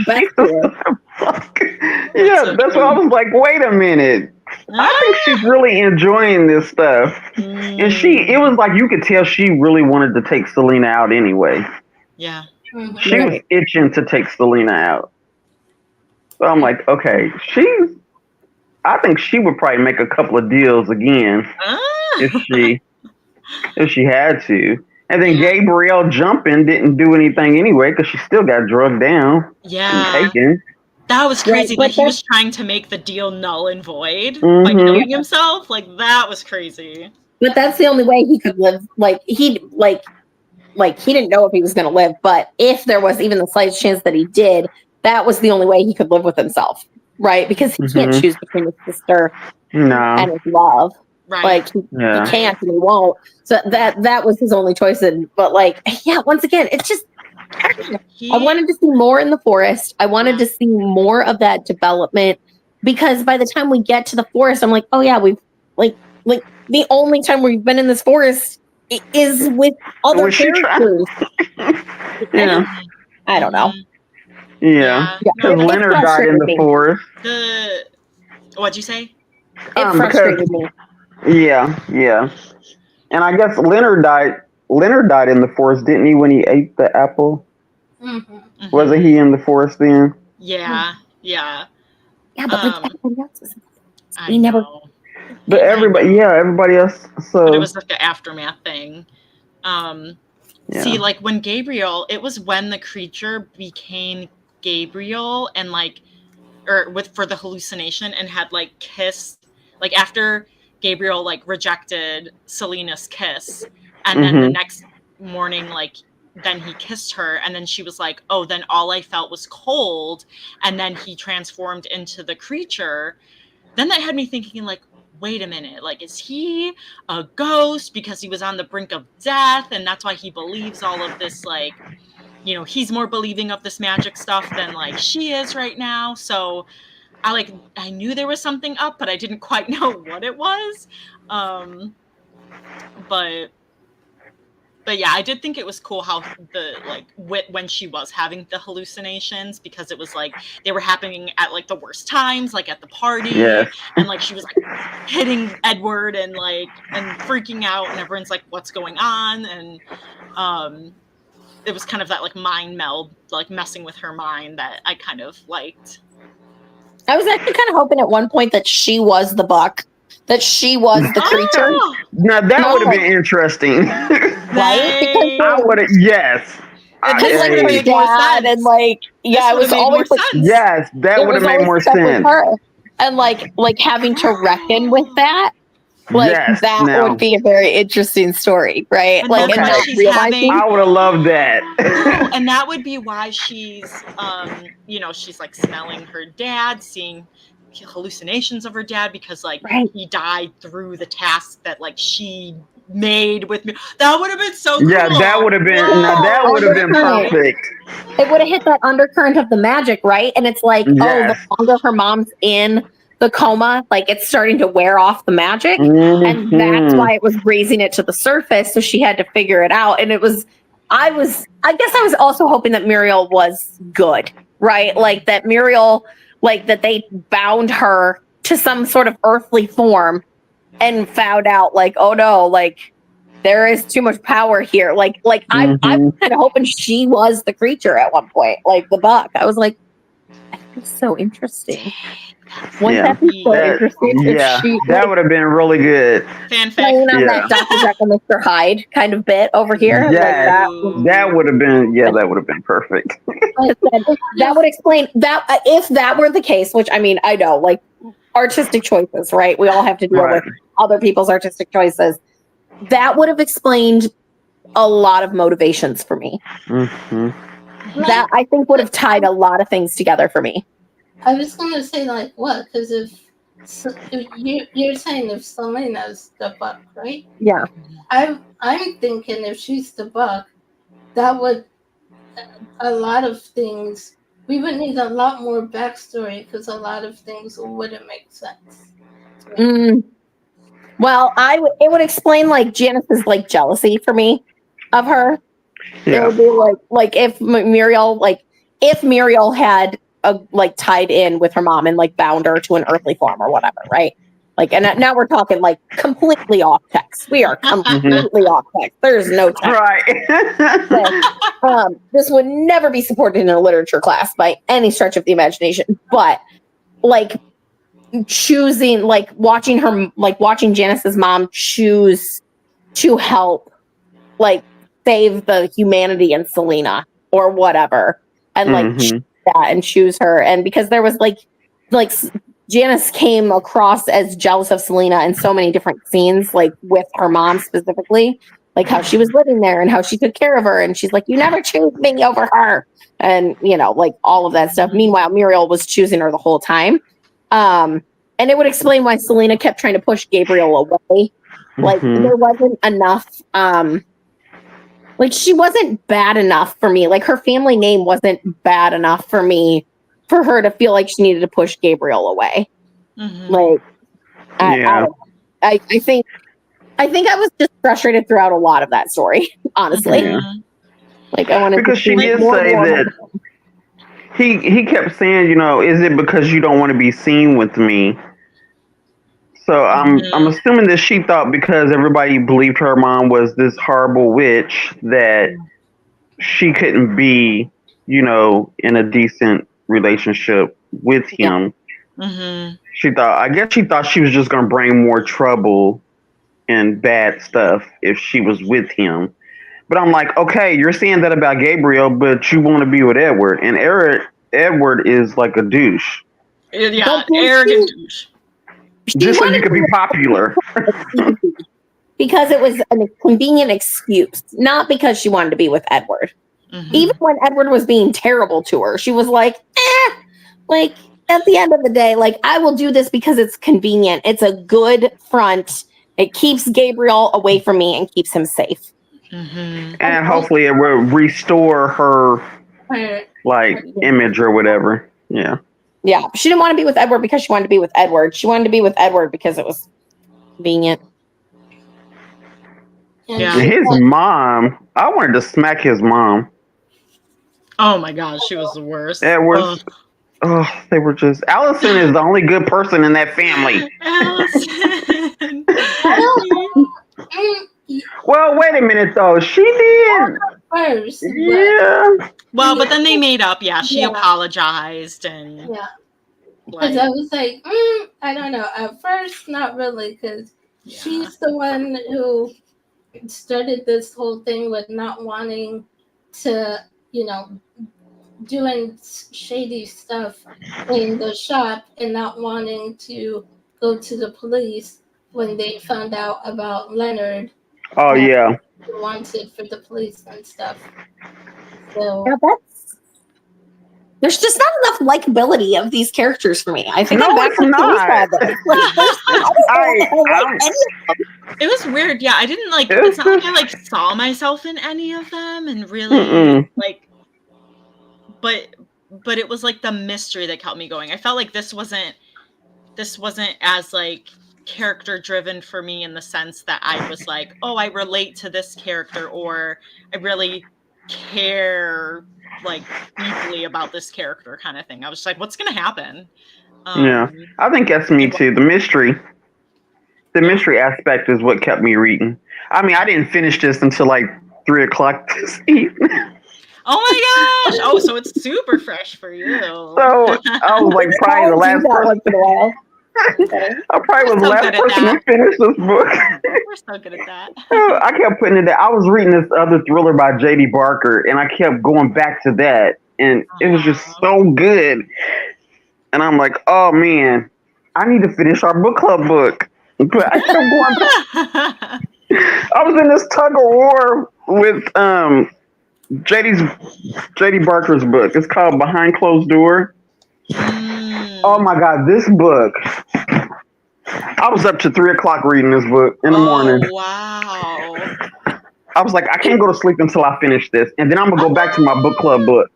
Yeah, that's what I was like. Wait a minute. I think she's really enjoying this stuff. And it was like you could tell she really wanted to take Selena out anyway. Yeah. She was itching to take Selena out. So I'm like, okay, I think she would probably make a couple of deals again if she had to. And then Gabrielle jumping didn't do anything anyway because she still got drugged down. Yeah. And taken. That was crazy that he was trying to make the deal null and void by killing himself. Like that was crazy. But that's the only way he could live. Like he didn't know if he was going to live, but if there was even the slightest chance that he did, that was the only way he could live with himself, right? Because he can't choose between his sister and his love. Right. Like he can't and he won't. So that was his only choice. But like, yeah, once again, it's just I wanted to see more in the forest. I wanted to see more of that development because by the time we get to the forest, I'm like, oh yeah, we've like the only time we've been in this forest is with other characters. I don't know. Yeah. Because Leonard died in the forest. What'd you say? It frustrated me. Yeah. And I guess Leonard died in the forest, didn't he, when he ate the apple? Wasn't he in the forest then? Yeah. Yeah, but everybody else was. I never. But everybody else. So but it was like the aftermath thing. See, like when Gabriel, it was when the creature became Gabriel and like, or for the hallucination and had like kissed, like after Gabriel like rejected Selena's kiss, and then the next morning, like then he kissed her, and then she was like, oh, then all I felt was cold, and then he transformed into the creature. Then that had me thinking like, wait a minute, like, is he a ghost because he was on the brink of death and that's why he believes all of this, like, you know, he's more believing of this magic stuff than like she is right now. So I knew there was something up, but I didn't quite know what it was. But yeah, I did think it was cool how when she was having the hallucinations, because it was like they were happening at like the worst times, like at the party, and like she was like hitting Edward and freaking out, and everyone's like, "What's going on?" And it was kind of that like mind meld, like messing with her mind, that I kind of liked. I was actually kind of hoping at one point that she was the buck, that she was the creature. Now that would have been interesting, right? Because I would have, Because like made more sense. And like, yeah, it was always like, yes, that would have made more sense. And like having to reckon with that, like that would be a very interesting story, right? And like, and not realizing. I would have loved that. And that would be why she's, you know, she's like smelling her dad, seeing hallucinations of her dad, because like he died through the task that like she made with me. That would have been so cool. Yeah, that would have been that would have been perfect. It would have hit that undercurrent of the magic, right? And it's like, oh, the longer her mom's in the coma, like it's starting to wear off the magic, and that's why it was raising it to the surface. So she had to figure it out. And I guess I was also hoping that Muriel was good, right? Like that Muriel, like that they bound her to some sort of earthly form and found out like, oh no, like there is too much power here. Like I was kind of hoping she was the creature at one point, like the buck. I was like, that's so interesting. Wouldn't that be so interesting? Yeah, that would have been really good. Fanfic. That Dr. Jekyll, Mr. Hyde kind of bit over here. Yeah, that would have been. Yeah, that would have been perfect. That would explain that if that were the case. Which I mean, I know, like artistic choices, right? We all have to deal with other people's artistic choices. That would have explained a lot of motivations for me. That I think would have tied a lot of things together for me. I was going to say, like, what? Because if you're saying if Selena's the buck, right? Yeah. I'm thinking if she's the buck, that would, a lot of things, we would need a lot more backstory because a lot of things wouldn't make sense. Well, it would explain, like, Janice's, like, jealousy for me of her. Yeah. It would be like if Muriel had tied in with her mom and like bound her to an earthly form or whatever, right? Like, and now we're talking like completely off text. We are completely off text. There's no text. Right. So, this would never be supported in a literature class by any stretch of the imagination. But like choosing, like watching Janice's mom choose to help, like save the humanity in Selena or whatever, and like. And choose her, and because there was like Janice came across as jealous of Selena in so many different scenes, like with her mom specifically, like how she was living there and how she took care of her, and she's like, you never choose me over her, and you know, like all of that stuff. Meanwhile, Muriel was choosing her the whole time, and it would explain why Selena kept trying to push Gabriel away. Like there wasn't enough like she wasn't bad enough for me. Like her family name wasn't bad enough for me for her to feel like she needed to push Gabriel away. Like, I think I was just frustrated throughout a lot of that story, honestly. Like I wanted because to she did say that he kept saying, you know, is it because you don't want to be seen with me? So I'm assuming that she thought because everybody believed her mom was this horrible witch that she couldn't be, you know, in a decent relationship with him. She thought she was just going to bring more trouble and bad stuff if she was with him. But I'm like, okay, you're saying that about Gabriel, but you want to be with Edward, and Edward is like a douche, Yeah, But then arrogant douche. she just so you wanted could be popular. because it was a convenient excuse, not because she wanted to be with Edward. Mhm. Even when Edward was being terrible to her, she was like, like at the end of the day, like I will do this because it's convenient. It's a good front. It keeps Gabriel away from me and keeps him safe. Mhm. And hopefully it will restore her Her, like image or whatever. Yeah. Yeah, she didn't want to be with Edward because she wanted to be with Edward. She wanted to be with Edward because it was convenient. and Yeah. And his mom, I wanted to smack his mom. Oh my god, she was the worst. Edward's, they were just. Allison is the only good person in that family. Allison. Well, wait a minute though. She did. first, but Yeah. Well, but then they made up. Yeah, she Yeah. apologized and yeah, because like, I was like, I don't know. At first, not really, because yeah. she's the one who started this whole thing with not wanting to, doing shady stuff in the shop and not wanting to go to the police when they found out about Leonard Oh yeah. wanted for the police and stuff. So Yeah, there's just not enough likability of these characters for me. I think No, I'm back it's to not. It was weird. Yeah, I didn't like. It's It's not like I just- like saw myself in any of them, and really Mm-mm. like. But it was like the mystery that kept me going. I felt like this wasn't as like character driven for me in the sense that I was like, oh, I relate to this character, or I really care like deeply about this character kind of thing. I was just like, what's gonna happen? Yeah. I think that's me too. The mystery aspect is what kept me reading. I mean, I didn't finish this until like 3:00 this evening. Oh my gosh! Oh, so it's super fresh for you. So I was like probably the last person. once in a while. I probably was the so last good at person to that. finish this book. We're so good at that. I kept putting it there. I was reading this other thriller by J.D. Barker, and I kept going back to that, and it was just so good. And I'm like, oh man, I need to finish our book club book. But I kept going back. I was in this tug of war with J.D. Barker's book. It's called Behind Closed Door. Oh my god, this book. I was up to 3:00 reading this book in the morning. Wow. I was like, I can't go to sleep until I finish this, and then I'm gonna go back to my book club book.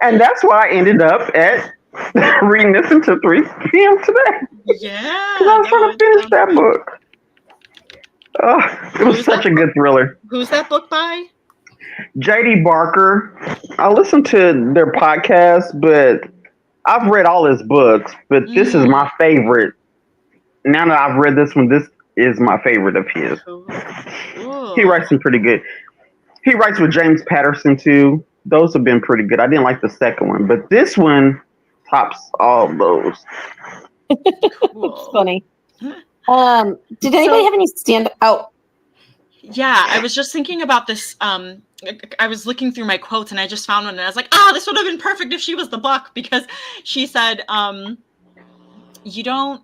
And that's why I ended up at reading this until 3 p.m. today. Yeah. Because I was trying to finish that book. Oh, it was such a good thriller. Who's that book by? J.D. Barker. I listened to their podcast, but I've read all his books, but this is my favorite. Now that I've read this one, this is my favorite of his. Ooh. He writes them pretty good. He writes with James Patterson too. Those have been pretty good. I didn't like the second one, but this one tops all those. Cool. It's funny. Did anybody have any stand out? Yeah, I was just thinking about this. I was looking through my quotes and I just found one and I was like, this would have been perfect if she was the buck, because she said, you don't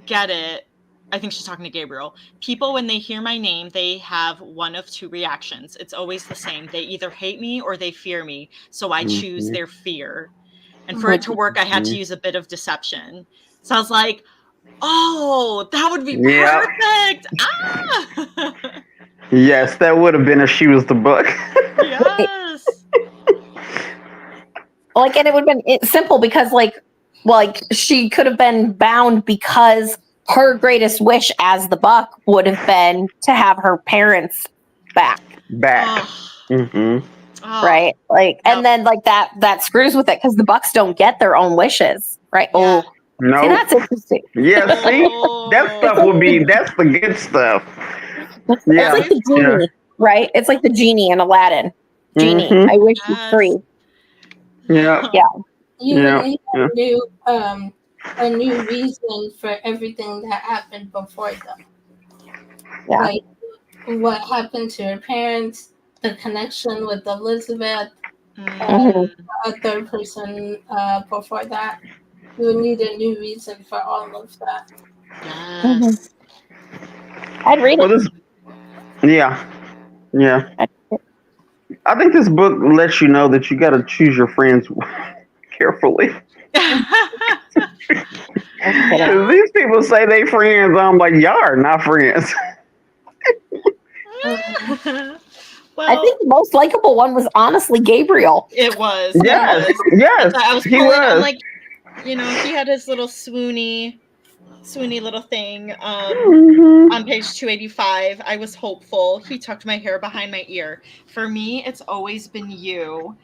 get it. I think she's talking to Gabriel. People, when they hear my name, they have one of two reactions. It's always the same. They either hate me or they fear me. So I choose their fear. And for it to work, I had to use a bit of deception. So I was like, oh, that would be perfect. Yes, that would have been if she was the book. Yes. Like, and it would have been simple because like she could have been bound because her greatest wish as the buck would have been to have her parents back. Right? Like, and then like that screws with it because the bucks don't get their own wishes, right? Yeah. Oh, No. see, that's interesting. Yeah, see? That stuff will be, that's the good stuff. Yeah. It's like the genie, right? It's like the genie in Aladdin. Genie, I wish you free. Yeah. Yeah. You need a new reason for everything that happened before them. Yeah. Like what happened to her parents, the connection with Elizabeth, Mm. a third person before that. You would need a new reason for all of that. Yes. I'd read Well, it. this, yeah, yeah. I think this book lets you know that you got to choose your friends carefully. Yeah. These people say they friends. I'm like, y'all are not friends. Well, I think the most likable one was honestly Gabriel. it was. Yes, It was. yes, I was he pulling. I'm was. like, he had his little swoony little thing. Mhm. On page 285, I was hopeful. He tucked my hair behind my ear. For me, it's always been you.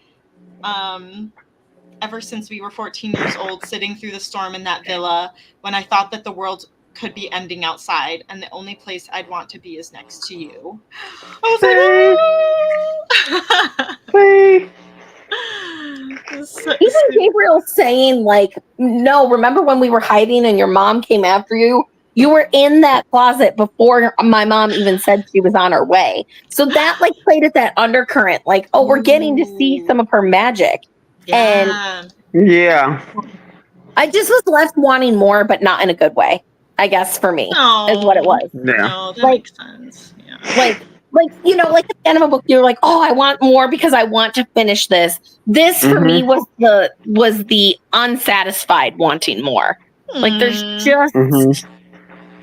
Ever since we were 14 years old, sitting through the storm in that villa, when I thought that the world could be ending outside, and the only place I'd want to be is next to you. I was like, See? Even Gabriel saying, like, no, remember when we were hiding and your mom came after you? You were in that closet before my mom even said she was on her way. So that, like, played at that undercurrent, like, oh, we're getting to see some of her magic. And yeah. I just was left wanting more, but not in a good way, I guess, for me, is what it was. Yeah. No, that Like- makes sense. Yeah. Like, like at the end of a book, you're like, oh, I want more because I want to finish this. This for me was the unsatisfied wanting more. Like there's just Mhm.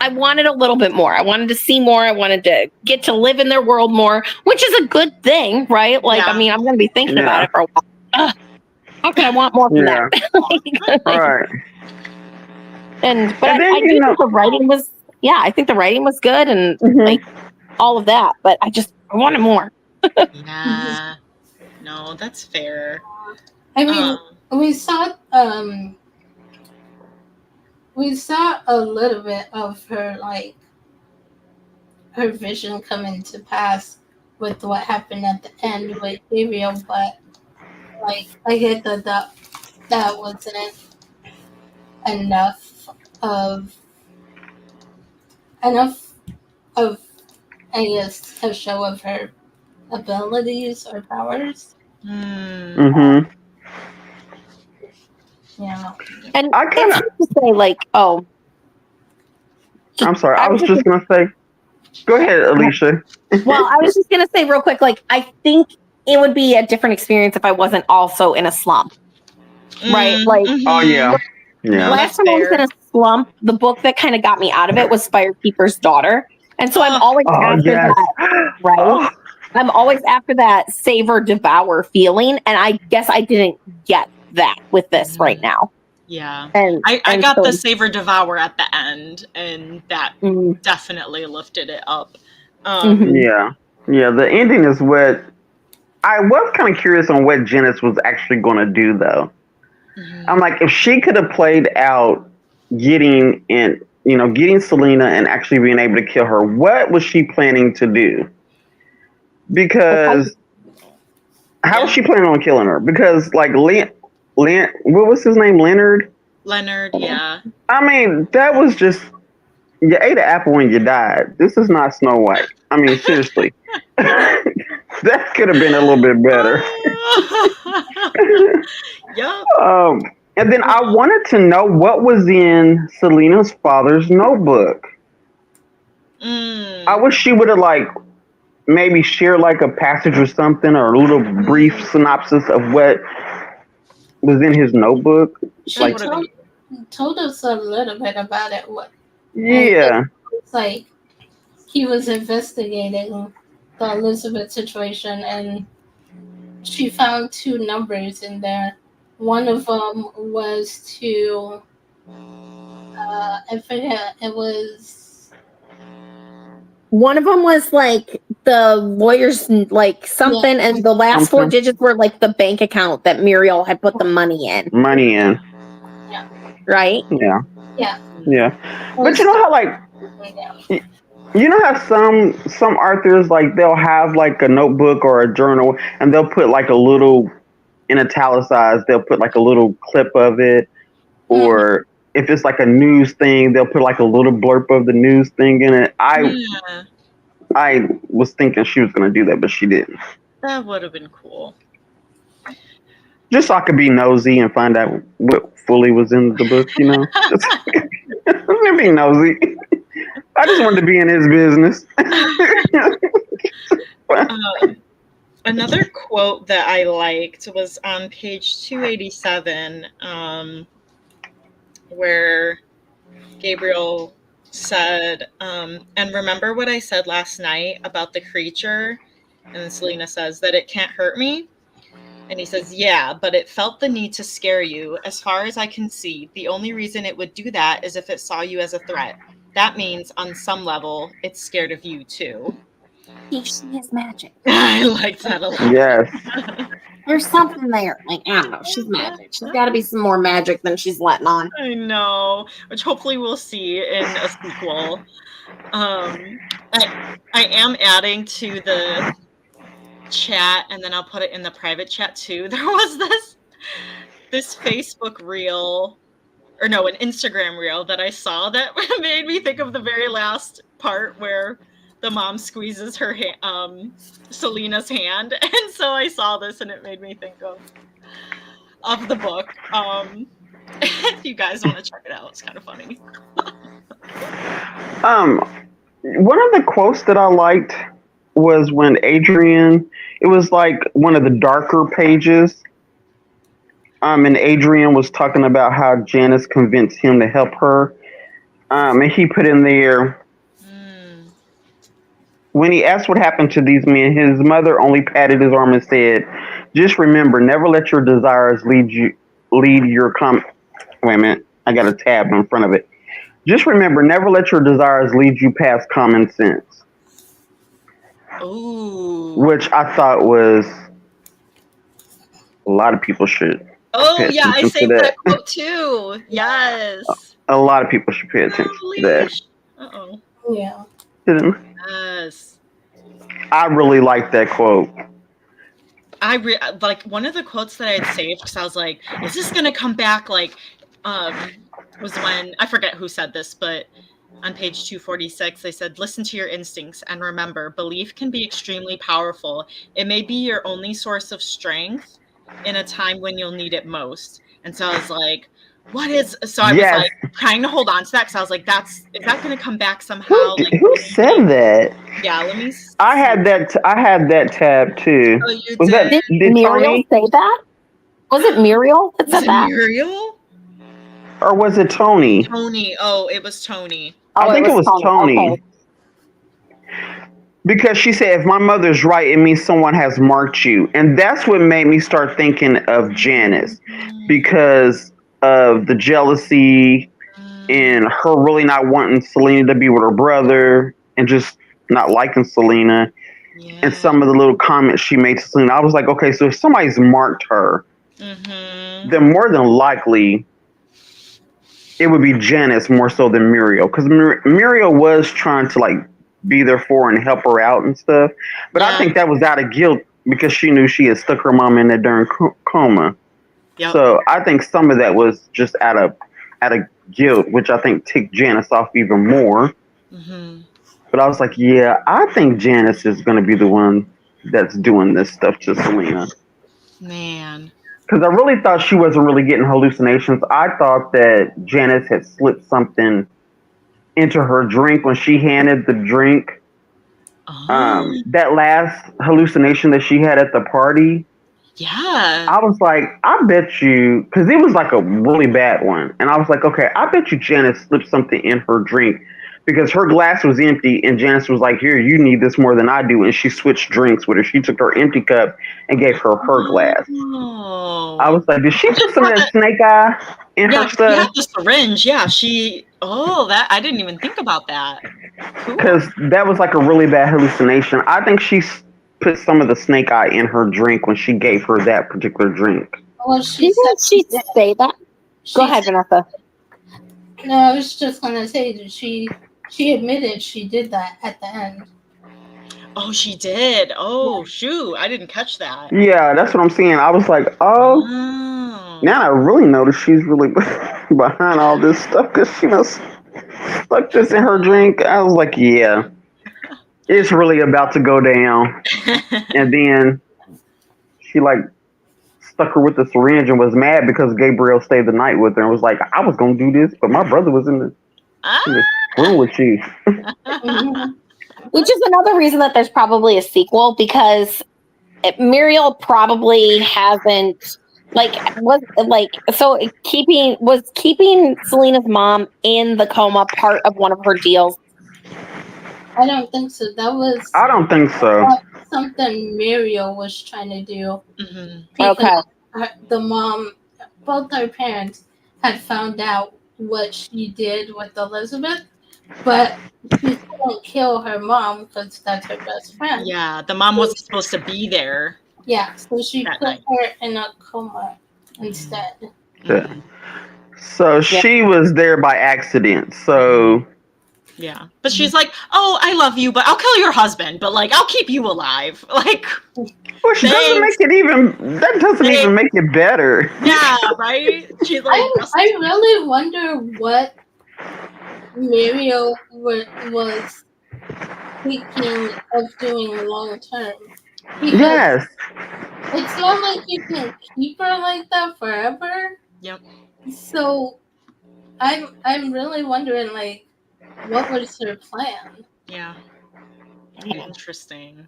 I wanted a little bit more. I wanted to see more. I wanted to get to live in their world more, which is a good thing, right? Like, Yeah. I mean, I'm gonna be thinking about Yeah. it for a while. How can I want more from Yeah. that? Right. But And I then, do think the writing was I think the writing was good and Mhm. like all of that, but I wanted more. Yeah. No, that's fair. I mean, we saw a little bit of her, like, her vision coming to pass with what happened at the end with Gabriel, but like I get that wasn't enough of I guess a show of her abilities or powers. Mhm. Yeah. And I kinda- it's hard to say like, oh, I'm sorry. I I was was just gonna say. Go ahead, Alicia. well, I was just gonna say real quick, like I think it would be a different experience if I wasn't also in a slump. Right? Like Oh yeah. Yeah. last time I was in a slump, the book that kind of got me out of it was Firekeeper's Daughter. And so I'm always Oh after yes. that, right? Oh, I'm always after that savor devour feeling. And I guess I didn't get that with this right now. Yeah. And I got so, the Savor Devour at the end, and that mm, definitely lifted it up. yeah. Yeah. The ending is what I was kind of curious on what Janice was actually going to do, though. I'm like, if she could have played out getting Selena and actually being able to kill her, what was she planning to do? Because how was she planning on killing her? Because like what was his name? Leonard, yeah. I mean, that was just you ate an apple and you died. This is not Snow White. I mean, seriously. That could have been a little bit better. Yep. And then I wanted to know what was in Selena's father's notebook. I wish she would have like maybe shared like a passage or something or a little brief synopsis of what was in his notebook. She told us a little bit about it. Yeah. It's like he was investigating the Elizabeth situation and she found two numbers in there. One of them was to, I forget, it was. one of them was like the lawyer's like something, and the last four digits were like the bank account that Muriel had put the money in. Yeah. Right? Yeah. Yeah. Yeah. But you know how like you know how some authors like they'll have like a notebook or a journal and they'll put like a little in italicized, they'll put like a little clip of it, or if it's like a news thing, they'll put like a little blurb of the news thing in it. I was thinking she was going to do that, but she didn't. That would have been cool. Just so I could be nosy and find out what fully was in the book, you know? Just be nosy. I just wanted to be in his business. Another quote that I liked was on page 287, where Gabriel said, and remember what I said last night about the creature? And then Selena says that it can't hurt me. And he says, yeah, but it felt the need to scare you. As far as I can see, the only reason it would do that is if it saw you as a threat. That means, on some level, it's scared of you, too. She is magic. I like that a lot. Yes. There's something there. Like, I don't know. She's magic. She's got to be some more magic than she's letting on. I know, which hopefully we'll see in a sequel. I am adding to the chat, and then I'll put it in the private chat too. There was this Facebook reel, or no, an Instagram reel that I saw that made me think of the very last part where the mom squeezes her Selena's hand, and so I saw this and it made me think of the book. If you guys want to check it out, it's kind of funny. One of the quotes that I liked was when Adrian, it was like one of the darker pages, and Adrian was talking about how Janice convinced him to help her, and he put in there, when he asked what happened to these men, his mother only patted his arm and said, just remember, never let your desires lead your wait a minute, I got a tab in front of it. Just remember, never let your desires lead you past common sense. Ooh. Which I thought was a lot of people should. Oh yeah, I saved that quote too. Yes. A lot of people should pay attention to that. Uh-oh. Yeah. Yes. I really like that quote. Like one of the quotes that I had saved because I was like, is this gonna come back? Like, was when I forget who said this, but on page 246, they said, listen to your instincts and remember, belief can be extremely powerful. It may be your only source of strength in a time when you'll need it most. And so I was like, I was like trying to hold on to that because I was like, is that going to come back somehow? Who said that? Yeah, let me see. I had that tab too. Oh, you was did? Did Muriel say that? Was it Muriel that said that? Muriel? Or was it Tony? Tony. Oh, it was Tony. I think it was Tony. Okay. Because she said, if my mother's right, it means someone has marked you. And that's what made me start thinking of Janice. Because of the jealousy and her really not wanting Selena to be with her brother and just not liking Selena. Yeah. And some of the little comments she made to Selena. I was like, okay, so if somebody's marked her, then more than likely it would be Janice more so than Muriel. Because Muriel was trying to like be there for her and help her out and stuff. But I think that was out of guilt because she knew she had stuck her mom in that darn coma. Yep. So I think some of that was just out of guilt, which I think ticked Janice off even more. But I was like, yeah, I think Janice is going to be the one that's doing this stuff to Selena. Man. Because I really thought she wasn't really getting hallucinations. I thought that Janice had slipped something into her drink when she handed the drink. That last hallucination that she had at the party. Yeah. I was like, I bet you, because it was like a really bad one. And I was like, okay, I bet you Janice slipped something in her drink because her glass was empty and Janice was like, here, you need this more than I do. And she switched drinks with her. She took her empty cup and gave her glass. Oh. I was like, did she put some of that snake eye in her stuff? Yeah, the syringe. Yeah, that I didn't even think about that. Because that was like a really bad hallucination. I think she put some of the snake eye in her drink when she gave her that particular drink. Well, she say that? Go ahead, Vanessa. No, I was just gonna say that she admitted she did that at the end. Oh, she did. Oh, shoot. I didn't catch that. Yeah, that's what I'm saying. I was like, now I really notice she's really behind all this stuff because she stuck this in her drink. I was like, yeah, it's really about to go down. And then she like stuck her with the syringe and was mad because Gabriel stayed the night with her and was like, I was gonna do this, but my brother was in the room with you. Which is another reason that there's probably a sequel, because Muriel probably hasn't was keeping Selena's mom in the coma part of one of her deals. I don't think so. That was I don't think so. something Muriel was trying to do. Mm-hmm. Okay. The mom, both her parents, had found out what she did with Elizabeth, but she couldn't kill her mom because that's her best friend. Yeah, the mom wasn't supposed to be there. Yeah, so she That put night. her in a coma instead. Yeah. So she was there by accident. So yeah, but she's like, "Oh, I love you, but I'll kill your husband, but like I'll keep you alive." Like, which doesn't make it even. That doesn't even make it better. Yeah, right. She's like, I really wonder what Muriel was thinking of doing long term. Yes. It's not like you can keep her like that forever. Yep. So I'm really wondering, like, what was her plan? Yeah. Interesting.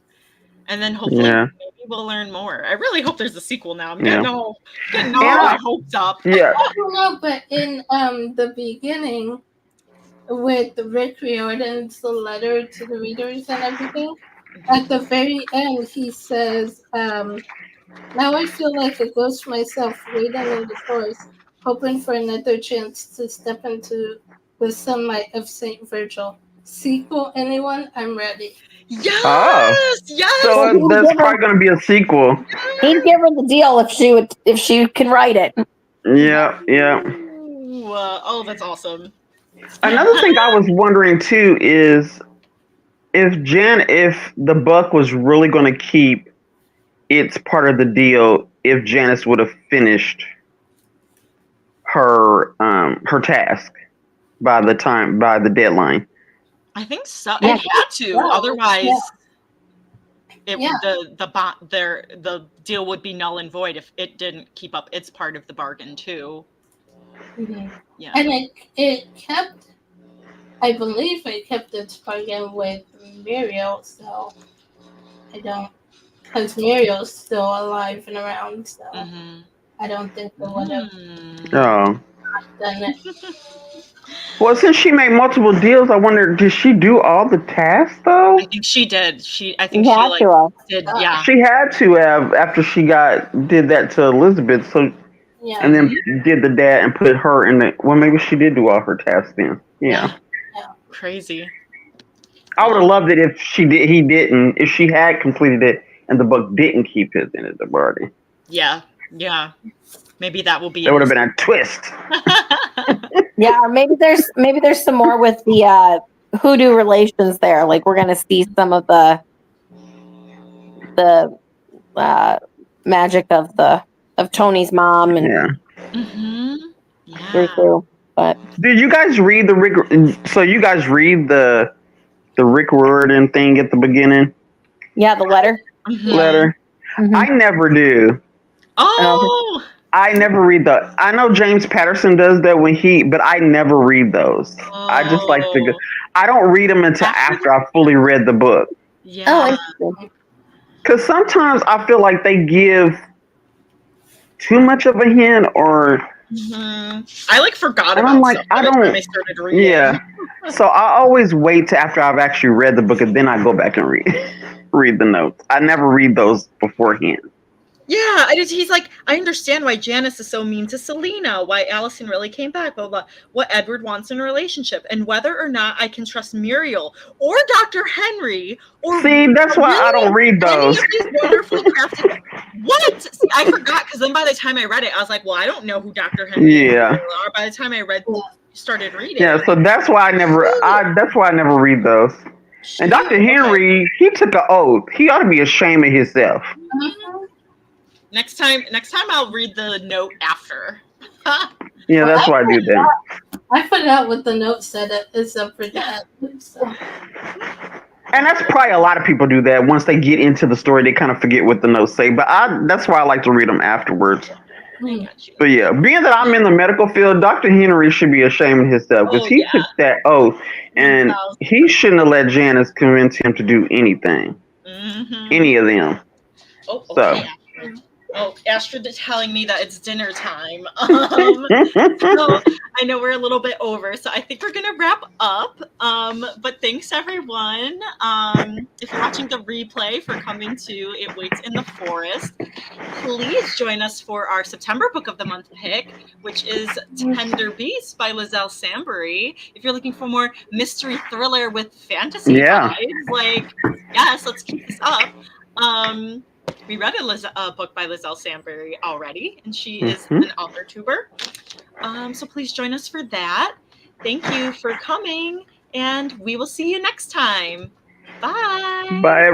And then hopefully maybe we'll learn more. I really hope there's a sequel now. I'm getting all my hopes up. Yeah. I don't know, but in the beginning with Rick Riordan's letter to the readers and everything, at the very end he says, now I feel like a ghost myself, waiting in the forest, hoping for another chance to step into the sunlight of St. Virgil. Sequel, anyone? I'm ready. Yes! Oh. Yes! So there's probably going to be a sequel. He'd give her the deal if she can write it. Yeah, yeah. Ooh, oh, that's awesome. Another thing I was wondering too is if the Buck was really going to keep its part of the deal, if Janice would have finished her task by the deadline. I think so. Yeah. It had to, otherwise, Yeah. the deal would be null and void if it didn't keep up its part of the bargain too. Mm-hmm. Yeah, and it kept. I believe it kept its bargain with Muriel, so I don't, because Muriel's still alive and around, so I don't think they would have done it. Well, since she made multiple deals, I wonder, did she do all the tasks though? I think she did. I think had she to. did. Yeah, she had to have after she did that to Elizabeth. So and then did the dad and put her in the. Well, maybe she did do all her tasks then. Yeah. Crazy. I would have loved it if she did. He didn't. If she had completed it and the Buck didn't keep his end of the bargain. Yeah. Maybe that will be. There would have been a twist. Yeah, or maybe there's some more with the hoodoo relations there. Like we're gonna see some of the magic of Tony's mom and through. But did you guys read the Rick? So you guys read the Rick Riordan thing at the beginning? Yeah, the letter. Letter. I never do. Oh. I never read I know James Patterson does that but I never read those. I just like I don't read them until after I fully read the book. Yeah. Because sometimes I feel like they give too much of a hint or. I forgot about stuff by the time I started reading. Yeah. So I always wait till after I've actually read the book and then I go back and read the notes. I never read those beforehand. Yeah, he's like, I understand why Janice is so mean to Selena, why Allison really came back, blah, blah, blah, what Edward wants in a relationship, and whether or not I can trust Muriel or Dr. Henry or... See, that's why I don't read those. Wonderful crafted... What? See, I forgot, because then by the time I read it, I was like, well, I don't know who Dr. Henry is. Or by the time I started reading. Yeah, so that's why I never read those. And Dr. Henry, he took an oath. He ought to be ashamed of himself. Next time I'll read the note after. Yeah, that's why I do that. I forgot what the note said. It's up for that. So. And that's probably a lot of people do that. Once they get into the story, they kind of forget what the notes say. But that's why I like to read them afterwards. I got you. But yeah, being that I'm in the medical field, Dr. Henry should be ashamed of himself because he took that oath, and 1000%. he shouldn't have let Janice convince him to do anything, any of them. Oh, So. okay. Astrid is telling me that it's dinner time. So I know we're a little bit over, so I think we're gonna wrap up. But thanks everyone. If you're watching the replay for coming to It Waits in the Forest, please join us for our September Book of the Month pick, which is Tender Beast by Lizelle Sambury. If you're looking for more mystery thriller with fantasy vibes, like, yes, let's keep this up. We read a book by Lizelle Sambury already, and she is an author tuber. So please join us for that. Thank you for coming, and we will see you next time. Bye. Bye, everyone.